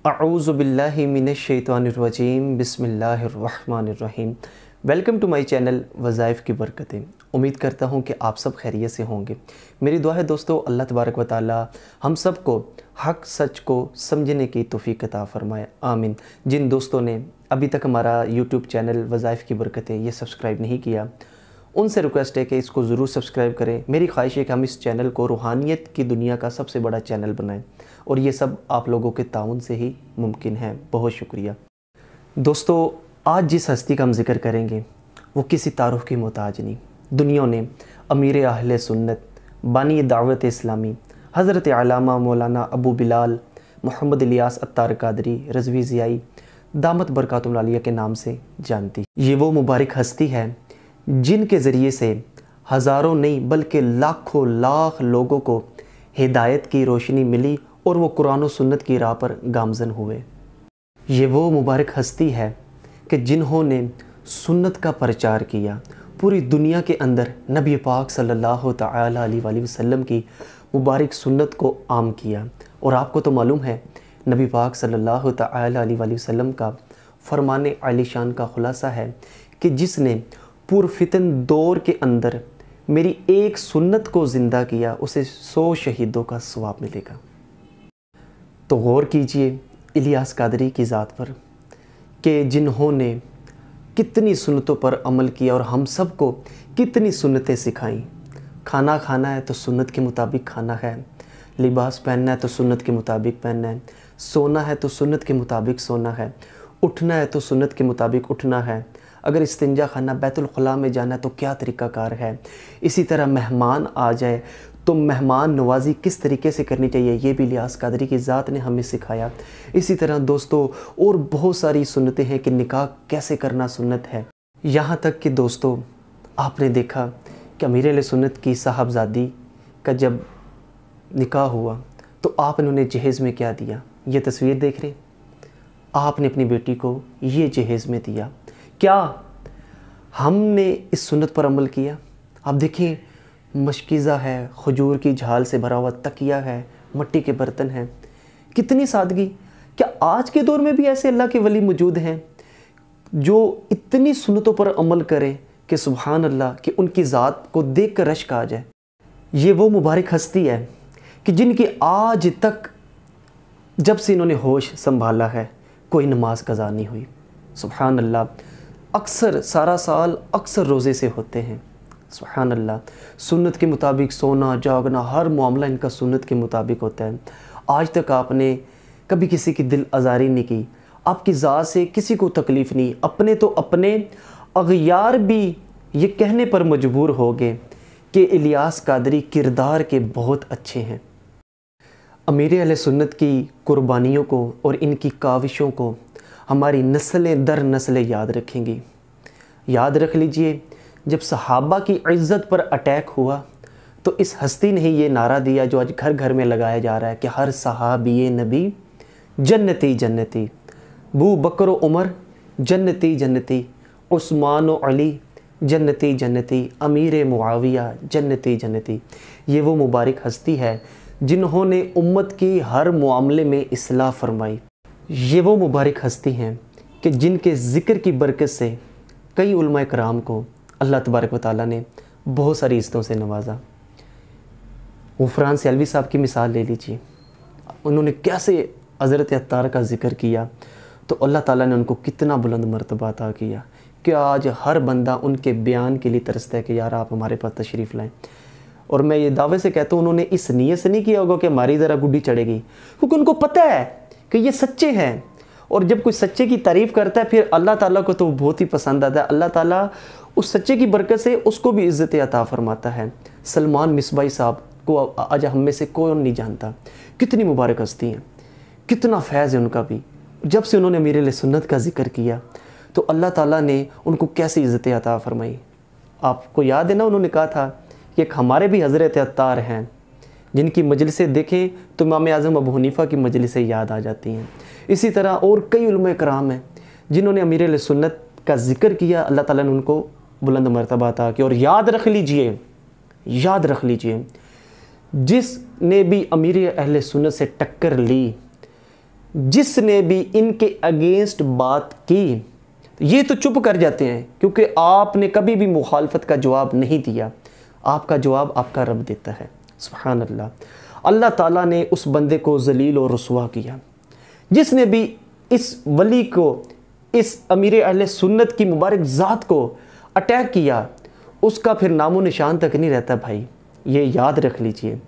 अऊज़ु बिल्लाहि मिनश्शैतानिर्रजीम बिस्मिल्लाहिर्रहमानिर्रहीम। Welcome to my channel वज़ाइफ़ की बरकतें। उम्मीद करता हूँ कि आप सब खैरियत से होंगे। मेरी दुआ है दोस्तों, अल्लाह तबारक व तआला हम सब को हक़ सच को समझने की तौफ़ीक़ अता फ़रमाए, आमीन। जिन दोस्तों ने अभी तक हमारा यूट्यूब चैनल वज़ाइफ़ की बरकतें ये सब्सक्राइब नहीं किया, उनसे रिक्वेस्ट है कि इसको ज़रूर सब्सक्राइब करें। मेरी ख्वाहिश है कि हम इस चैनल को रूहानियत की दुनिया का सबसे बड़ा चैनल बनाएं, और ये सब आप लोगों के ताउन से ही मुमकिन है। बहुत शुक्रिया दोस्तों। आज जिस हस्ती का हम जिक्र करेंगे वो किसी तारुफ़ की मोहताज नहीं। दुनिया ने अमीर अहले सुन्नत, बानी दावत इस्लामी, हज़रत अल्लामा मौलाना अबू बिलाल मोहम्मद इलियास अत्तार कादरी रज़वी ज़ियाई दामत बरकातुहुल आलिया के नाम से जानती। ये वो मुबारक हस्ती है जिनके ज़रिए से हज़ारों नहीं बल्कि लाखों लाख लोगों को हिदायत की रोशनी मिली और वो कुरान और सुन्नत की राह पर गामज़न हुए। ये वो मुबारक हस्ती है कि जिन्होंने सुन्नत का प्रचार किया, पूरी दुनिया के अंदर नबी पाक सल्लल्लाहु तआला अलैहि वसल्लम की मुबारक सुन्नत को आम किया। और आपको तो मालूम है, नबी पाक सल्लल्लाहु तआला अलैहि वसल्लम का फरमाने आलीशान का खुलासा है कि जिसने पुरफितन दौर के अंदर मेरी एक सुन्नत को ज़िंदा किया उसे 100 शहीदों का सवाब मिलेगा। तो गौर कीजिए इलियास कादरी की ज़ात पर कि जिन्होंने कितनी सुन्नतों पर अमल किया और हम सब को कितनी सुन्नतें सिखाईं। खाना खाना है तो सुन्नत के मुताबिक खाना है, लिबास पहनना है तो सुन्नत के मुताबिक पहनना है, सोना है तो सुन्नत के मुताबिक सोना है, उठना है तो सुन्नत के मुताबिक उठना है, अगर इस्तिंजा खाना बैतुल खुला में जाना है तो क्या तरीक़ाकार है। इसी तरह मेहमान आ जाए तो मेहमान नवाजी किस तरीके से करनी चाहिए, ये भी इलियास कादरी की ज़ात ने हमें सिखाया। इसी तरह दोस्तों और बहुत सारी सुन्नतें हैं कि निकाह कैसे करना सुन्नत है। यहाँ तक कि दोस्तों आपने देखा कि अमीर अहले सुन्नत की साहबजादी का जब निकाह हुआ तो आपने उन्हें जहेज़ में क्या दिया। ये तस्वीर देख रहे, आपने अपनी बेटी को ये जहेज़ में दिया। क्या हमने इस सुन्नत पर अमल किया? आप देखिए, मशकीज़ा है, खजूर की झाल से भरा हुआ तकिया है, मिट्टी के बर्तन हैं, कितनी सादगी। क्या आज के दौर में भी ऐसे अल्लाह के वली मौजूद हैं जो इतनी सुन्नतों पर अमल करें कि सुभान अल्लाह कि उनकी ज़ात को देख कर रश्क आ जाए। ये वो मुबारक हस्ती है कि जिनकी आज तक जब से इन्होंने होश संभाला है कोई नमाज कज़ा नहीं हुई। सुभान अल्लाह, अक्सर सारा साल अक्सर रोज़े से होते हैं। सुभान अल्लाह, सुन्नत के मुताबिक सोना जागना हर मामला इनका सुन्नत के मुताबिक होता है। आज तक आपने कभी किसी की दिल आज़ारी नहीं की, आपकी ज़ात से किसी को तकलीफ़ नहीं। अपने तो अपने अग़यार भी ये कहने पर मजबूर हो गए कि इलियास कादरी किरदार के बहुत अच्छे हैं। अमीर अहले सुन्नत की कुर्बानियों को और इनकी काविशों को हमारी नस्लें दर नस्लें याद रखेंगी। याद रख लीजिए, जब सहाबा की इज़्ज़त पर अटैक हुआ तो इस हस्ती ने ही ये नारा दिया जो आज घर घर में लगाया जा रहा है कि हर सहाबी नबी जन्नती जन्नती, अबू बकर व उमर जन्नती जन्नती, उस्मान व अली जन्नती जन्नती, अमीर मुआविया जन्नती जन्नती। ये वो मुबारक हस्ती है जिन्होंने उम्मत की हर मामले में इस्लाह फरमाई। ये वो मुबारक हस्ती हैं कि जिनके ज़िक्र की बरकत से कई उलमा कराम को अल्लाह तबारक व तआला ने बहुत सारी इज़्ज़तों से नवाजा। गुफ़रान सियालवी साहब की मिसाल ले लीजिए, उन्होंने कैसे हज़रत अत्तार का ज़िक्र किया तो अल्लाह ताला ने उनको कितना बुलंद मर्तबा अता किया कि आज हर बंदा उनके बयान के लिए तरसता है कि यार आप हमारे पास तशरीफ़ लाएँ। और मैं ये दावे से कहता हूँ उन्होंने इस नीयत से नहीं किया होगा कि हमारी ज़रा गुड्डी चढ़ेगी, क्योंकि उनको पता है कि ये सच्चे हैं। और जब कोई सच्चे की तारीफ़ करता है फिर अल्लाह ताला को तो बहुत ही पसंद आता है। अल्लाह ताला उस सच्चे की बरकत से उसको भी इज़्ज़त अता फ़रमाता है। सलमान मिसबाई साहब को आज हम में से कोई नहीं जानता, कितनी मुबारक हस्ती हैं, कितना फैज़ है उनका भी। जब से उन्होंने अमीर अहले सुन्नत का ज़िक्र किया तो अल्लाह ताला ने उनको कैसी इज़्ज़त अता फ़रमाई। आपको याद है ना, उन्होंने कहा था कि एक हमारे भी हज़रत अत्तार हैं जिनकी मजलिसें देखें तो इमाम आज़म अबू हनीफ़ा की मजलिसें याद आ जाती हैं। इसी तरह और कई उलमा कराम हैं जिन्होंने अमीर अहले सुन्नत का ज़िक्र किया, अल्लाह ताला ने उनको बुलंद मर्तबा अता किया। और याद रख लीजिए जिसने भी अमीर अहले सुन्नत से टक्कर ली जिसने भी इनके अगेंस्ट बात की, ये तो चुप कर जाते हैं क्योंकि आपने कभी भी मुखालफत का जवाब नहीं दिया। आपका जवाब आपका रब देता है। सुभान अल्लाह। अल्लाह ताला ने उस बंदे को जलील और रुसवा किया। जिसने भी इस वली को, इस अमीर अहले सुन्नत की मुबारक ज़ात को अटैक किया, उसका फिर नामो निशान तक नहीं रहता भाई। ये याद रख लीजिए।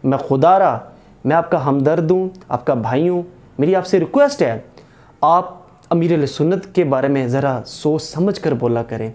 मैं खुदारा, मैं आपका हमदर्द हूँ, आपका भाई हूँ। मेरी आपसे रिक्वेस्ट है, आप अमीर अहले सुन्नत के बारे में ज़रा सोच समझ कर बोला करें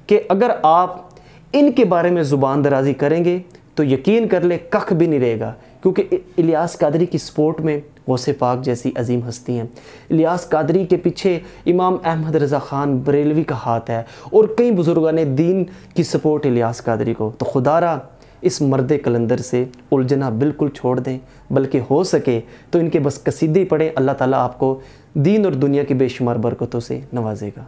कि अगर आप इनके बारे में ज़ुबान दराजी करेंगे तो यकीन कर ले कख भी नहीं रहेगा। क्योंकि इलियास कादरी की सपोर्ट में गौसे पाक जैसी अजीम हस्ती हैं। इलियास कादरी के पीछे इमाम अहमद रज़ा ख़ान बरेलवी का हाथ है और कई बुजुर्गान दीन की सपोर्ट इलियास कादरी को। तो खुदारा इस मर्द कलंदर से उलझना बिल्कुल छोड़ दें, बल्कि हो सके तो इनके बस कसीदे पढ़ें। अल्लाह ताला आपको दीन और दुनिया की बेशुमार बरकतों से नवाजेगा।